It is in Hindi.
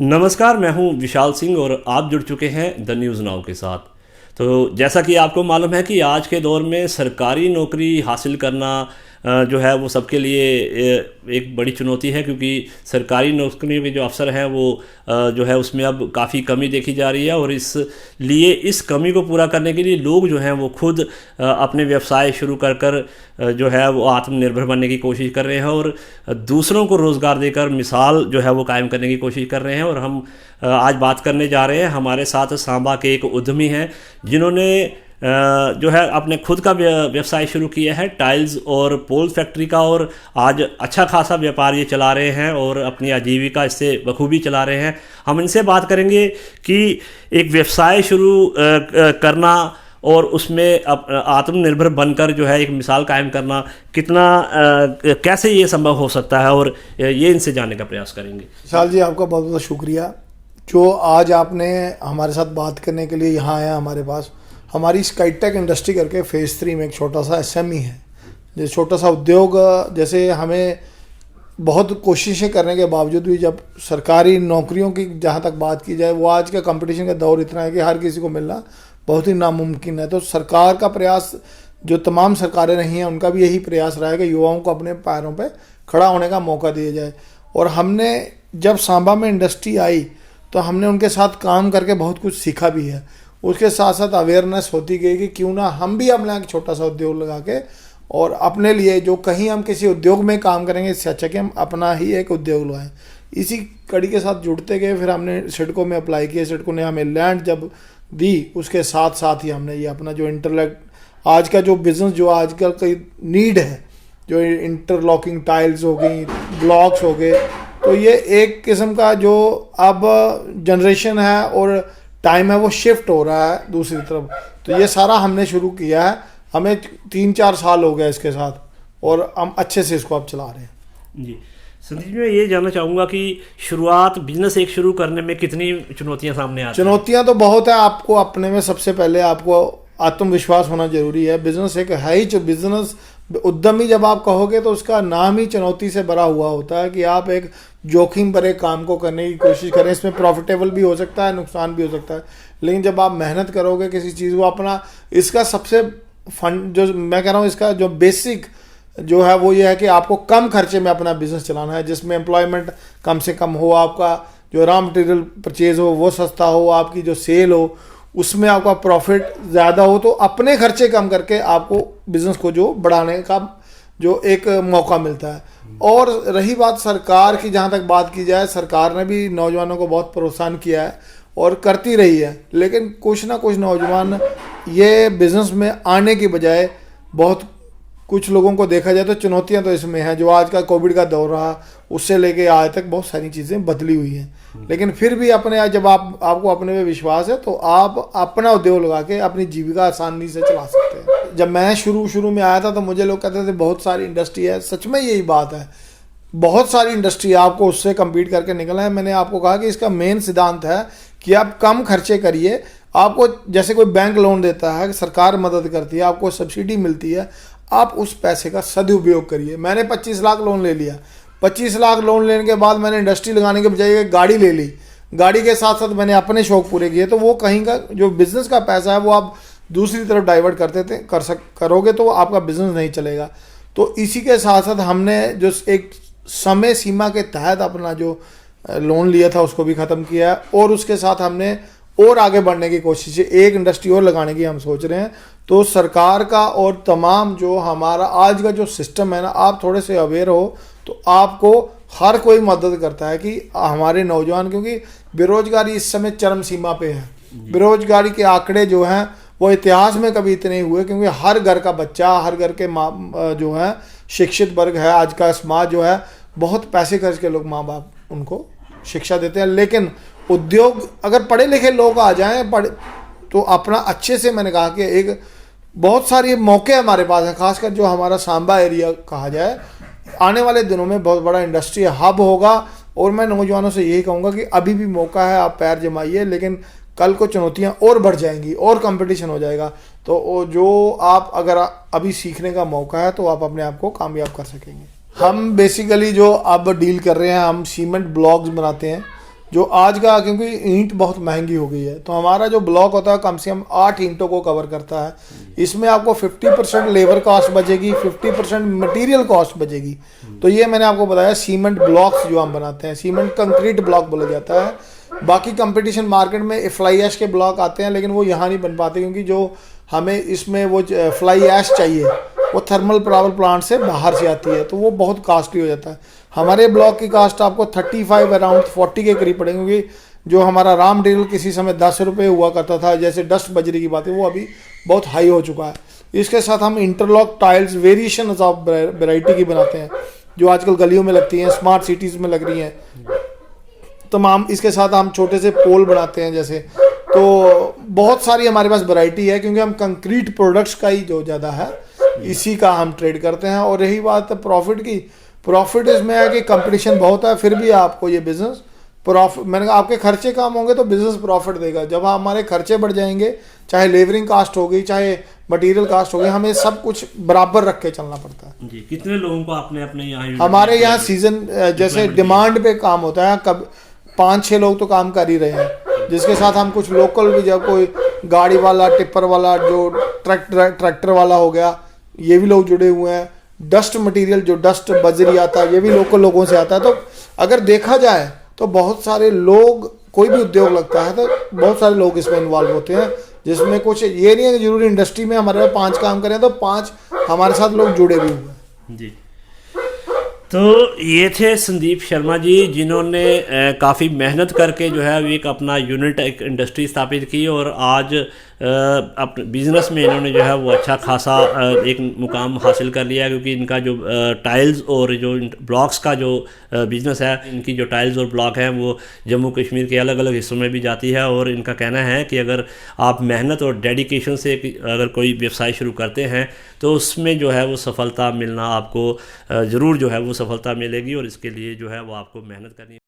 नमस्कार, मैं हूं विशाल सिंह और आप जुड़ चुके हैं द न्यूज़ नाउ के साथ। तो जैसा कि आपको मालूम है कि आज के दौर में सरकारी नौकरी हासिल करना जो है वो सबके लिए एक बड़ी चुनौती है, क्योंकि सरकारी नौकरियों के जो अवसर हैं वो जो है उसमें अब काफ़ी कमी देखी जा रही है। और इसलिए इस कमी को पूरा करने के लिए लोग जो हैं वो खुद अपने व्यवसाय शुरू कर जो है वो आत्मनिर्भर बनने की कोशिश कर रहे हैं और दूसरों को रोज़गार देकर मिसाल जो है वो कायम करने की कोशिश कर रहे हैं। और हम आज बात करने जा रहे हैं, हमारे साथ सांबा के एक उद्यमी हैं जिन्होंने जो है अपने खुद का व्यवसाय शुरू किया है, टाइल्स और पोल फैक्ट्री का, और आज अच्छा खासा व्यापार ये चला रहे हैं और अपनी आजीविका इससे बखूबी चला रहे हैं। हम इनसे बात करेंगे कि एक व्यवसाय शुरू करना और उसमें आत्मनिर्भर बनकर जो है एक मिसाल कायम करना कितना कैसे ये संभव हो सकता है, और ये इनसे जानने का प्रयास करेंगे। विशाल जी, आपका बहुत बहुत शुक्रिया जो आज आपने हमारे साथ बात करने के लिए यहाँ आया हमारे पास। हमारी स्काईटेक इंडस्ट्री करके फेज़ 3 में एक छोटा सा एसएमई है, जो छोटा सा उद्योग। जैसे हमें बहुत कोशिशें करने के बावजूद भी जब सरकारी नौकरियों की जहाँ तक बात की जाए, वो आज का कंपटीशन का दौर इतना है कि हर किसी को मिलना बहुत ही नामुमकिन है। तो सरकार का प्रयास, जो तमाम सरकारें रही हैं, उनका भी यही प्रयास रहा है कि युवाओं को अपने पैरों पे खड़ा होने का मौका दिया जाए। और हमने जब सांबा में इंडस्ट्री आई तो हमने उनके साथ काम करके बहुत कुछ सीखा भी है। उसके साथ साथ अवेयरनेस होती गई कि क्यों ना हम भी अपना एक छोटा सा उद्योग लगा के और अपने लिए, जो कहीं हम किसी उद्योग में काम करेंगे इससे अच्छा कि हम अपना ही एक उद्योग लगाएं। इसी कड़ी के साथ जुड़ते गए। फिर हमने सिडको में अप्लाई किया, सिडको ने हमें लैंड जब दी, उसके साथ साथ ही हमने ये अपना जो आज का जो बिज़नेस, जो आजकल की नीड है, जो इंटरलॉकिंग टाइल्स हो गई, ब्लॉक्स हो गए, तो ये एक किस्म का जो अब जनरेशन है और टाइम है वो शिफ्ट हो रहा है दूसरी तरफ। तो ये सारा हमने शुरू किया है, हमें 3-4 साल हो गए इसके साथ और हम अच्छे से इसको अब चला रहे हैं। जी संदीप जी, मैं ये जानना चाहूँगा कि शुरुआत बिजनेस एक शुरू करने में कितनी चुनौतियाँ सामने आती हैं? चुनौतियाँ तो बहुत है। आपको अपने में सबसे पहले आपको आत्मविश्वास होना जरूरी है। बिजनेस एक है ही, जो बिजनेस उद्यमी जब आप कहोगे तो उसका नाम ही चुनौती से भरा हुआ होता है कि आप एक जोखिम भरे काम को करने की कोशिश करें। इसमें प्रॉफिटेबल भी हो सकता है, नुकसान भी हो सकता है, लेकिन जब आप मेहनत करोगे किसी चीज़ को अपना, इसका सबसे फंड जो मैं कह रहा हूँ, इसका जो बेसिक जो है वो ये है कि आपको कम खर्चे में अपना बिजनेस चलाना है, जिसमें एम्प्लॉयमेंट कम से कम हो, आपका जो रॉ मटेरियल परचेज हो वो सस्ता हो, आपकी जो सेल हो उसमें आपका प्रॉफिट ज़्यादा हो, तो अपने खर्चे कम करके आपको बिज़नेस को जो बढ़ाने का जो एक मौका मिलता है। और रही बात सरकार की, जहाँ तक बात की जाए, सरकार ने भी नौजवानों को बहुत प्रोत्साहन किया है और करती रही है, लेकिन कुछ ना कुछ नौजवान ये बिज़नेस में आने की बजाय, बहुत कुछ लोगों को देखा जाए तो चुनौतियां तो इसमें हैं। जो आज का कोविड का दौर रहा, उससे लेके आज तक बहुत सारी चीज़ें बदली हुई हैं, लेकिन फिर भी अपने जब आपको अपने पे विश्वास है तो आप अपना उद्योग लगा के अपनी जीविका आसानी से चला सकते हैं। जब मैं शुरू में आया था तो मुझे लोग कहते थे बहुत सारी इंडस्ट्री है, सच में यही बात है, बहुत सारी इंडस्ट्री है, आपको उससे कम्पीट करके निकलना है। मैंने आपको कहा कि इसका मेन सिद्धांत है कि आप कम खर्चे करिए। आपको जैसे कोई बैंक लोन देता है, सरकार मदद करती है, आपको सब्सिडी मिलती है, आप उस पैसे का सदुपयोग करिए। मैंने 25 लाख लोन ले लिया, 25 लाख लोन लेने के बाद मैंने इंडस्ट्री लगाने के बजाय एक गाड़ी ले ली, गाड़ी के साथ साथ मैंने अपने शौक पूरे किए। तो वो कहीं का जो बिज़नेस का पैसा है वो आप दूसरी तरफ डाइवर्ट करोगे तो आपका बिज़नेस नहीं चलेगा। तो इसी के साथ साथ हमने जो एक समय सीमा के तहत अपना जो लोन लिया था उसको भी ख़त्म किया है, और उसके साथ हमने और आगे बढ़ने की कोशिश है, एक इंडस्ट्री और लगाने की हम सोच रहे हैं। तो सरकार का और तमाम जो हमारा आज का जो सिस्टम है ना, आप थोड़े से अवेयर हो तो आपको हर कोई मदद करता है कि हमारे नौजवान, क्योंकि बेरोजगारी इस समय चरम सीमा पे है। बेरोजगारी के आंकड़े जो हैं वो इतिहास में कभी इतने हुए, क्योंकि हर घर का बच्चा, हर घर के माँ जो है शिक्षित वर्ग है, आज का समाज जो है बहुत पैसे खर्च के लोग माँ बाप उनको शिक्षा देते हैं। लेकिन उद्योग, अगर पढ़े लिखे लोग आ जाएं तो अपना अच्छे से, मैंने कहा कि एक बहुत सारी मौके हमारे पास हैं, खासकर जो हमारा सांबा एरिया कहा जाए, आने वाले दिनों में बहुत बड़ा इंडस्ट्री हब होगा। और मैं नौजवानों से यही कहूँगा कि अभी भी मौका है, आप पैर जमाइए, लेकिन कल को चुनौतियाँ और बढ़ जाएंगी और कंपटीशन हो जाएगा। तो जो आप अगर अभी सीखने का मौका है तो आप अपने आप को कामयाब कर सकेंगे। हम बेसिकली जो अब डील कर रहे हैं, हम सीमेंट ब्लॉक्स बनाते हैं, जो आज का, क्योंकि ईंट बहुत महंगी हो गई है, तो हमारा जो ब्लॉक होता है कम से कम 8 ईंटों को कवर करता है। इसमें आपको 50% लेबर कॉस्ट बचेगी, 50% मटेरियल कॉस्ट बचेगी। तो ये मैंने आपको बताया सीमेंट ब्लॉक्स जो हम बनाते हैं, सीमेंट कंक्रीट ब्लॉक बोला जाता है। बाकी कंपटीशन मार्केट में फ्लाई ऐश के ब्लॉक आते हैं, लेकिन वो यहाँ नहीं बन पाते, क्योंकि जो हमें इसमें वो फ्लाई ऐश चाहिए वो थर्मल पावर प्लांट से बाहर से आती है, तो वो बहुत कॉस्टली हो जाता है। हमारे ब्लॉक की कास्ट आपको 35 अराउंड 40 के करीब पड़ेंगे, क्योंकि जो हमारा रॉ मटेरियल किसी समय 10 रुपये हुआ करता था, जैसे डस्ट बजरी की बात है, वो अभी बहुत हाई हो चुका है। इसके साथ हम interlock tiles variation of variety की बनाते हैं, जो आजकल गलियों में लगती हैं, स्मार्ट सिटीज़ में लग रही हैं तमाम। इसके साथ हम छोटे से पोल बनाते हैं जैसे, तो बहुत सारी हमारे पास वैरायटी है, क्योंकि हम कंक्रीट प्रोडक्ट्स का ही जो ज़्यादा है इसी का हम ट्रेड करते हैं। और रही बात प्रॉफिट की, प्रॉफिट इसमें है कि कंपटीशन बहुत है, फिर भी आपको ये बिजनेस प्रॉफिट, मैंने कहा आपके खर्चे कम होंगे तो बिजनेस प्रॉफिट देगा। जब हमारे खर्चे बढ़ जाएंगे, चाहे लेबरिंग कास्ट होगी चाहे मटेरियल कास्ट होगी, हमें सब कुछ बराबर रख के चलना पड़ता है जी। कितने लोगों को आपने अपने यहाँ? हमारे यहाँ सीजन जैसे डिमांड पे काम होता है, कब 5-6 लोग तो काम कर ही रहे हैं, जिसके साथ हम कुछ लोकल भी, जब कोई गाड़ी वाला, टिप्पर वाला, जो ट्रैक्टर वाला हो गया, ये भी लोग जुड़े हुए हैं। डस्ट मटेरियल जो डस्ट बजरी आता है, ये भी लोकल लोगों से आता है। तो अगर देखा जाए तो बहुत सारे लोग, कोई भी उद्योग लगता है तो बहुत सारे लोग इसमें इन्वॉल्व होते हैं, जिसमें कुछ ये नहीं है कि जरूरी इंडस्ट्री में हमारे 5 काम करें तो 5 हमारे साथ लोग जुड़े भी हुए हैं जी। तो ये थे संदीप शर्मा जी, जिन्होंने काफ़ी मेहनत करके जो है एक अपना यूनिट, एक इंडस्ट्री स्थापित की, और आज अपने बिज़नेस में इन्होंने जो है वो अच्छा खासा एक मुकाम हासिल कर लिया, क्योंकि इनका जो टाइल्स और जो ब्लॉक्स का जो बिज़नेस है, इनकी जो टाइल्स और ब्लॉक हैं वो जम्मू कश्मीर के अलग अलग हिस्सों में भी जाती है। और इनका कहना है कि अगर आप मेहनत और डेडिकेशन से अगर कोई व्यवसाय शुरू करते हैं तो उसमें जो है वो सफलता मिलना, आपको ज़रूर जो है वो सफलता मिलेगी, और इसके लिए जो है वो आपको मेहनत करनी है।